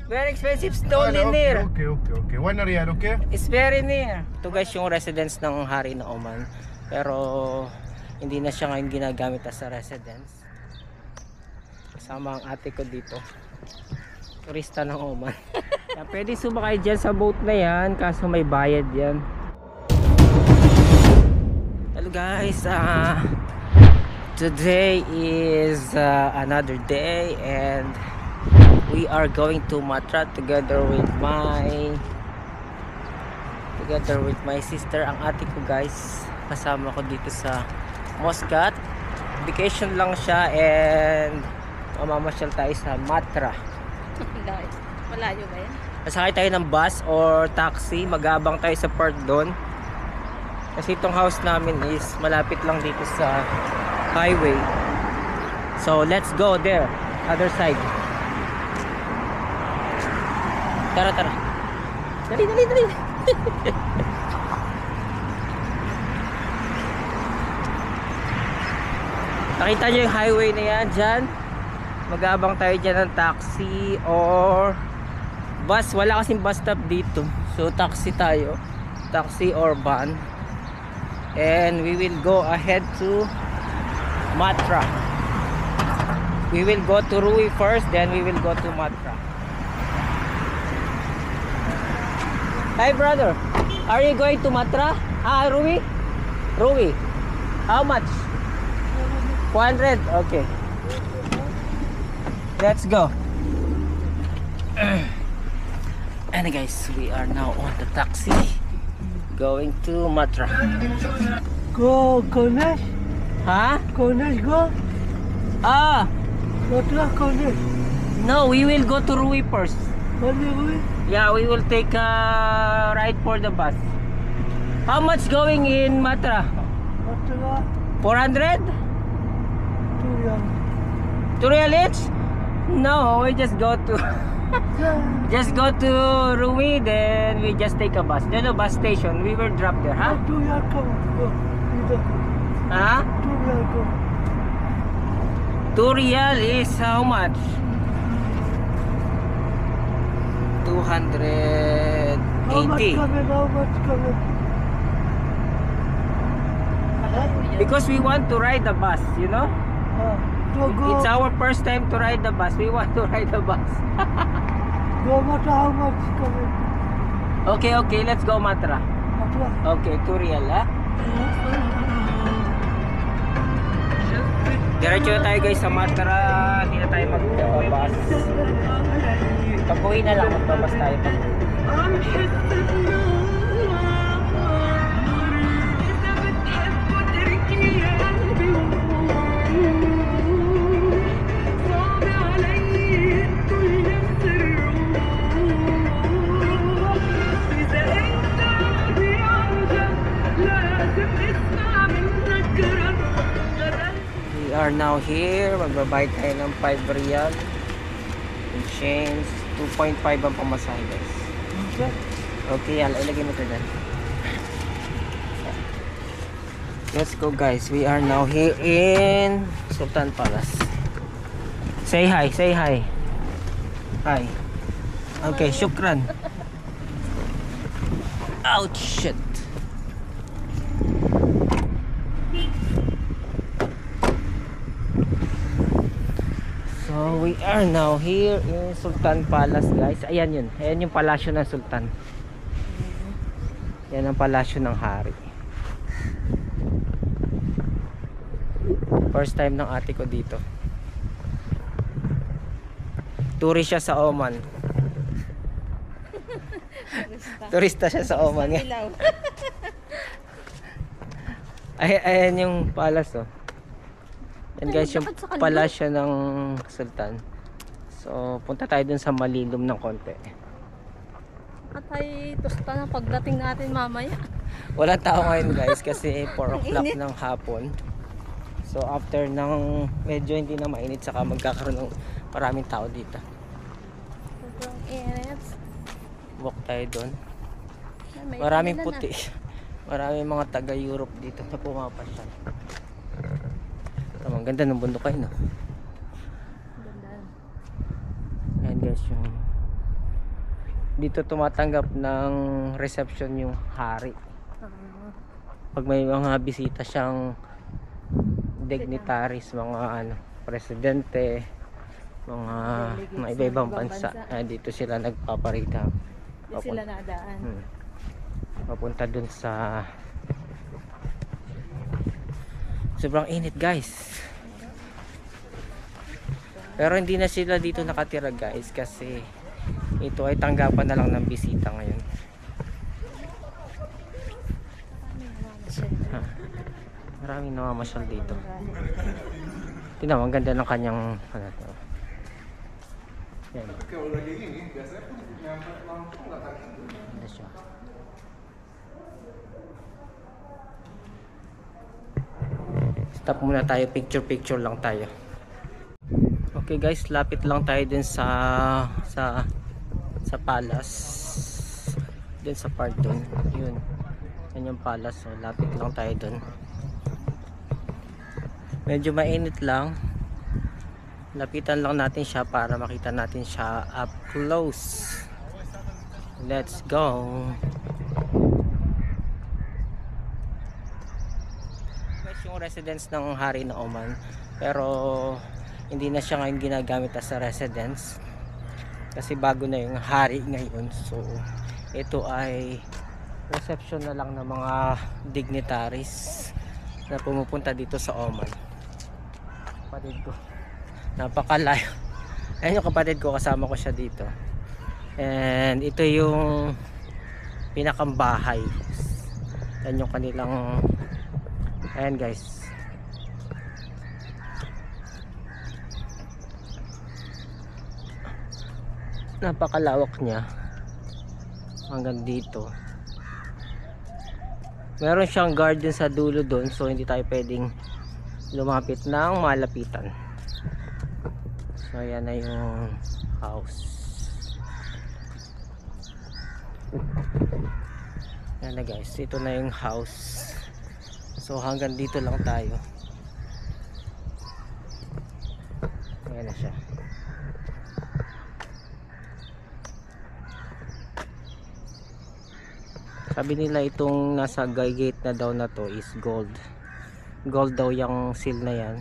Very expensive. It's only near. Okay. 1 riyal, okay? It's very near. Ito guys yung residence ng hari ng Oman. Pero hindi na siya ngayon ginagamit as a residence. Kasama ang ate ko dito. Turista ng Oman. Kaya pwede sumakay dyan sa boat na yan. Kaso may bayad yan. Hello guys. Today is another day. And we are going to Matra together with my sister. Ang ate ko guys, kasama ko dito sa Muscat. Vacation lang siya and mamamasyal tayo sa Matra. Malayo ba yan? Masakay tayo ng bus or taxi, mag-aabang tayo sa park doon. Kasi itong house namin is malapit lang dito sa highway. So let's go there, other side. Tara. Dali. Nakita nyo yung highway na yan dyan. Mag-aabang tayo dyan ng taxi or bus. Wala kasing bus stop dito. So taxi tayo. Taxi or van. And we will go ahead to Matra. We will go to Rui first, then we will go to Matra. Hi brother, are you going to Matra? Rui? Rui. How much? 400? Okay. Let's go. And guys, we are now on the taxi going to Matra. Go Konesh? Huh? Konesh go? Matra Konesh? No, we will go to Rui first. Only way? Yeah, we will take a ride for the bus. How much going in Matra? Matra 400? 2 riyal. 2 riyal each? No, we just go to Rui, then we just take a bus. Then a bus station, we will drop there, huh? 2 riyal come. Go. Huh? 2 riyal go. 2 riyal is how much? 280. How much coming? Because we want to ride the bus, you know? Go. It's our first time to ride the bus. We want to ride the bus. Go Matra, how much coming? Okay, let's go Matra. Matra. Okay, 2 riyal, ha? Diretso na tayo guys sa Matra. Hindi na tayo magbabas. Pag-uwi na lang, magbabas tayo pag-uwi. We are now here. Magbabayad tayo ng 5 riyal. In change. 2.5 ang pamasahe guys. Okay, ilagay mo ito dyan. Let's go guys. We are now here in Sultan Palace. Say hi. Hi. Okay, shukran. Ouch, shit. So we are now here in Sultan Palace guys. Ayan yun. Ayan yung palasyo ng Sultan. Yan ang palasyo ng hari. First time ng ate ko dito. Tourist siya sa Oman. Turista siya sa Oman. Ayan yung palace oh. Yan guys yung palasyo ng Sultan. So punta tayo dun sa malilom ng konti. At ay tusta na pagdating natin mamaya. Wala tao ngayon guys kasi 4 o'clock ng hapon. So after ng medyo hindi na mainit, saka magkakaroon ng maraming tao dito. Sobrang init. Walk tayo doon. Maraming puti. Maraming mga taga Europe dito na pumapasyal. Ang ganda ng bundok kayo, no? Ganda. Ayan guys yung dito tumatanggap ng reception yung hari. Ah, Pag may mga bisita siyang dignitaries, mga ano, presidente, mga iba-ibang bansa, dito sila nagpaparita. di sila nadaan. Papunta dun sa sobrang init guys, pero hindi na sila dito nakatira guys kasi ito ay tanggapan na lang ng bisita ngayon. Maraming namamasyal dito. Tingnan mo, ang ganda ng kanyang ano to. Yan. Ganda siya. Stop muna tayo, picture lang tayo. Okay guys, lapit lang tayo din sa palace. Din sa part doon. Yun. Yan yung palace, so lapit lang tayo doon. Medyo mainit lang. Lapitan lang natin siya para makita natin siya up close. Let's go. Yung residence ng hari ng Oman, pero hindi na siya ngayon ginagamit as a residence kasi bago na yung hari ngayon. So ito ay reception na lang ng mga dignitaries na pumupunta dito sa Oman. Kapatid ko, napakalayo. Ayun yung kapatid ko, kasama ko siya dito, and ito yung pinakambahay. Yan yung kanilang, ayan guys, napakalawak niya hanggang dito. Meron siyang garden sa dulo doon, so hindi tayo pwedeng lumapit ng malapitan. So ayan na yung house. Ayan na guys, ito na yung house. So hanggang dito lang tayo. Ayan na siya. Sabi nila itong nasa gate na daw na to is gold. Gold daw yung seal na yan.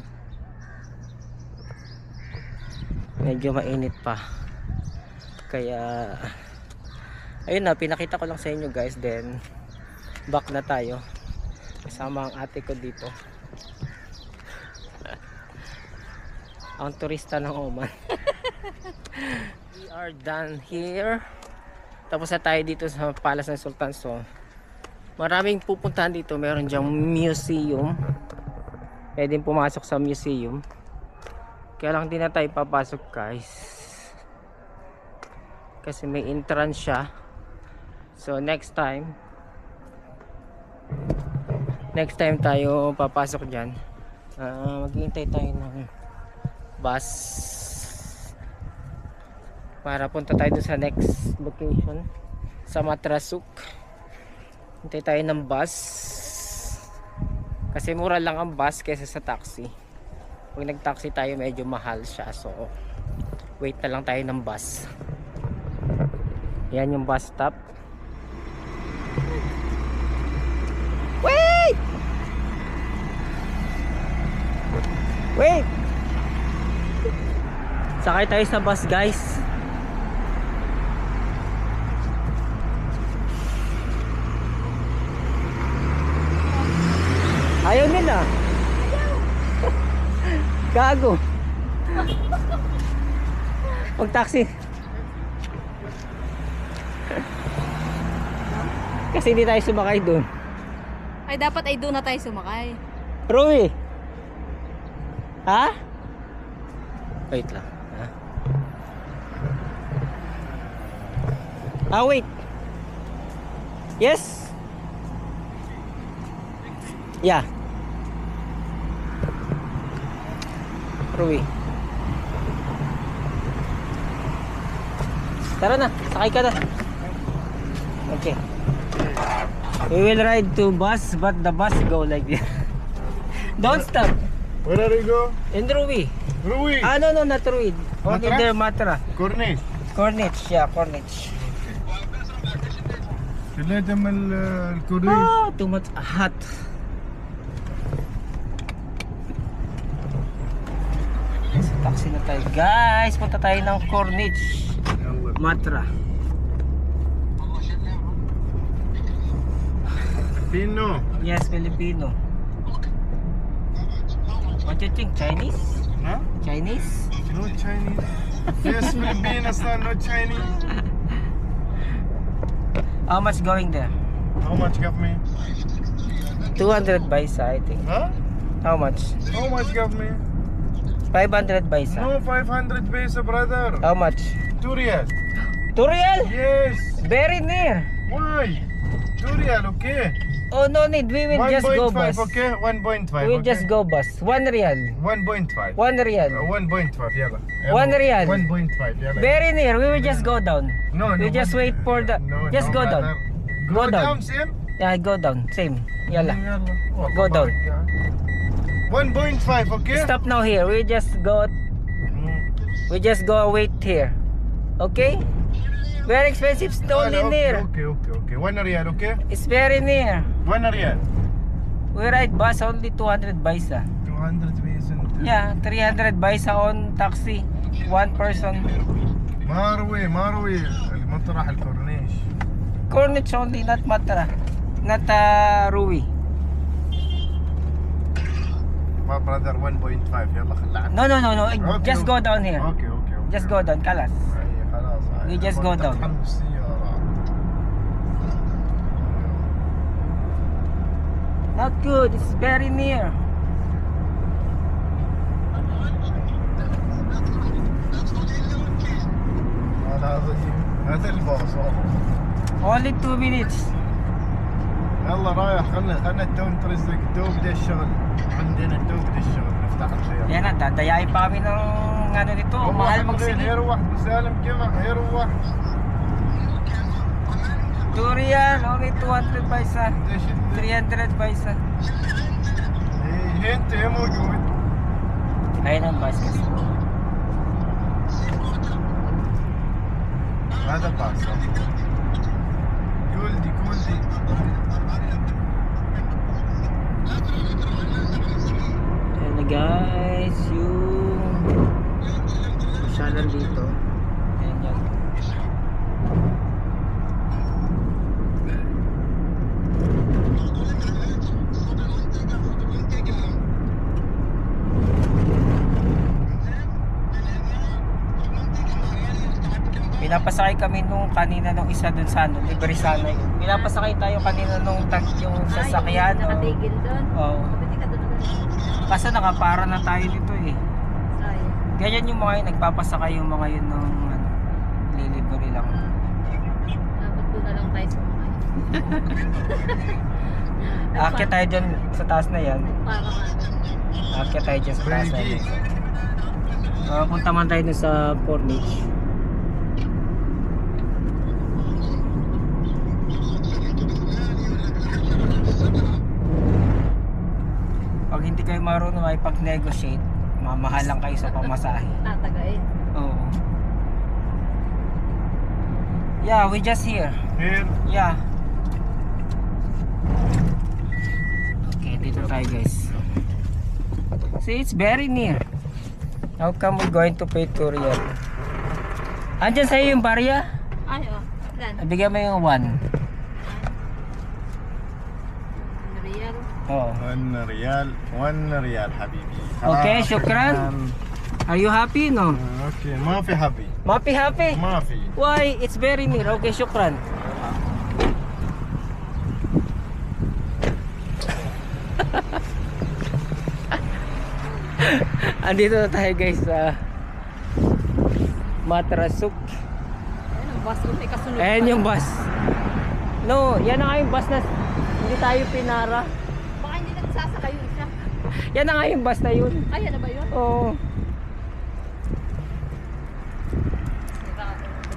Medyo mainit pa. Kaya ayun na, pinakita ko lang sa inyo guys. Then back na tayo. Kasama ang ate ko dito. Ang turista ng Oman. We are done here. Tapos na tayo dito sa Palace ng Sultan. So maraming pupuntahan dito. Meron dyang museum. Pwedeng pumasok sa museum. Kaya lang din na tayo papasok guys, kasi may entrance siya. So next time tayo papasok dyan. Maghihintay tayo ng bus para punta tayo dun sa next location, sa Matrasuk. Hintay tayo ng bus kasi mura lang ang bus kaysa sa taxi. Pag nag-taxi tayo medyo mahal siya, so wait na lang tayo ng bus. Yan yung bus stop. Wait! Wait! Sakay tayo sa bus guys. Ayaw nila. Gago. Pag taxi. Kasi hindi tayo sumakay doon. Ay, dapat ay doon na tayo sumakay. Rui. Ha? Wait lang. Ha? Wait. Yes? Yeah. Rui. Tara na, sakay ka na. Okay. We will ride to bus, but the bus go like this. Don't stop. Where are you go? In Rui. Rui. No, not Rui. Only Matra? there Matra. Corniche. Corniche, yeah, Corniche. كلها تم الكورنيش. Too much hot. Sa taxi na tayo guys. Punta tayo ng Corniche, يلا Matra. فينو. Yes, Filipino. What you think? Chinese? ها؟ Chinese? No Chinese. Yes, Philippine اصلا no Chinese. How much going there? How much give me? 200 baisa, I think. ها؟ How much? How much give me? 500 baisa. No 500 peso brother. How much? 2 ريال. 2 real? Yes. Very near. Why? 2 ريال okay. Oh, no need. We will just go 1.5 bus. okay. 1.5 We will okay. just go bus. 1 real. 1.5. 1 real. 1.5 يلا. 1 ريال. 1.5 يلا. Very near. We will just go down. No, We just wait for the. Just go down. Go Go down. down same. Yeah, go down. Same. Yalla. والله Go down. بارك يعني. 1.5 okay. Stop now here. We just go. We just go wait here. Okay? Very expensive. It's only near. اوكي 1 ريال اوكي. It's very near. 1 ريال. We ride bus only 200 baisa. 200 بيسن. Yeah, 300 baisa on taxi. One person. ماروي المطرح الكورنيش. Corniche only, not Matra. Not Rui. ما برادر 1.5 يلا خلعنا. No. Okay, Just go down here. اوكي Just go down. Kalas. أي خلاص. We just go down. تحمل السيارة. Not good. It's very near. هذا الباص. Only 2 minutes. يلا رايح خلنا التو نترزق التو بدا الشغل. عندنا التو بدا الشغل نفتح الخير. Yan na, dadayain pa kami ng ano nito. Mahal magsilip. يروح بسالم جمع يروح. 2 real, only 200 baisa. 300 baisa. انت موجود. Ayun ang bus kasi. هذا باص. كولدي Ayan na guys, yung pasyalan dito. Ayan yan. Pinapasakay kami nung kanina nung isa dun sa ano, libre sana yun. Pinapasakay tayo kanina nung yung sasakyan. Ay, nakatigil doon. Oo. Pwede ka doon. Kaso nakapara na tayo nito eh. Sayang. Ganyan yung mga yun, nagpapasakay yung mga yun ng ano, lilibre lang. Dapat doon na lang tayo sumakay. Aakyat tayo dyan sa taas na yan. Para nga. Aakyat tayo dyan sa taas na yan. Punta man tayo dun sa Corniche. Pag hindi kayo marunong ay pag-negotiate, mamahal lang kayo sa pamasahe. Tatagain. Oo. Yeah, we just here. Here. Yeah. Okay, dito tayo guys. See, it's very near. How come we going to pay 2 real? Andyan sa'yo yung barya? Ay, oh. Saan? Bigyan mo yung 1. Real. Oo. 1 ريال 1 ريال حبيبي. Okay, shukran. Are you happy, no? اوكي ما في حبي. Happy? ما في. Why? It's very near. Okay, shukran. Andito na tayo guys sa Matrasuk. Ayun ang bus ko. May kasunod Ayan pa. yung bus. No, yan na nga yung bus na hindi tayo pinara. Baka hindi nagsasakay yun siya. Yan na nga yung bus na yun. Ay, ano ba yun? Oo.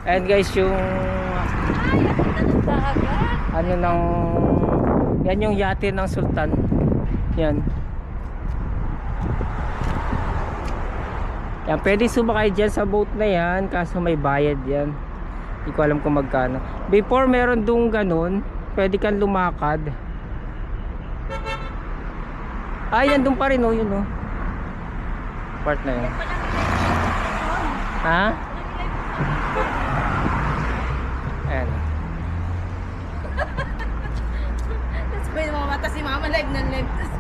Ayan guys yung Ay, ang dagat. ano ng yan yung yate ng Sultan. Yan. Yan, pwede sumakay dyan sa boat na yan kaso may bayad yan. Hindi ko alam kung magkano. Before meron dong ganun, pwede kang lumakad. Ay, nandun pa rin oh, yun oh. Part na yun. Ha? Ayan. Tapos may mga mata si mama live na live.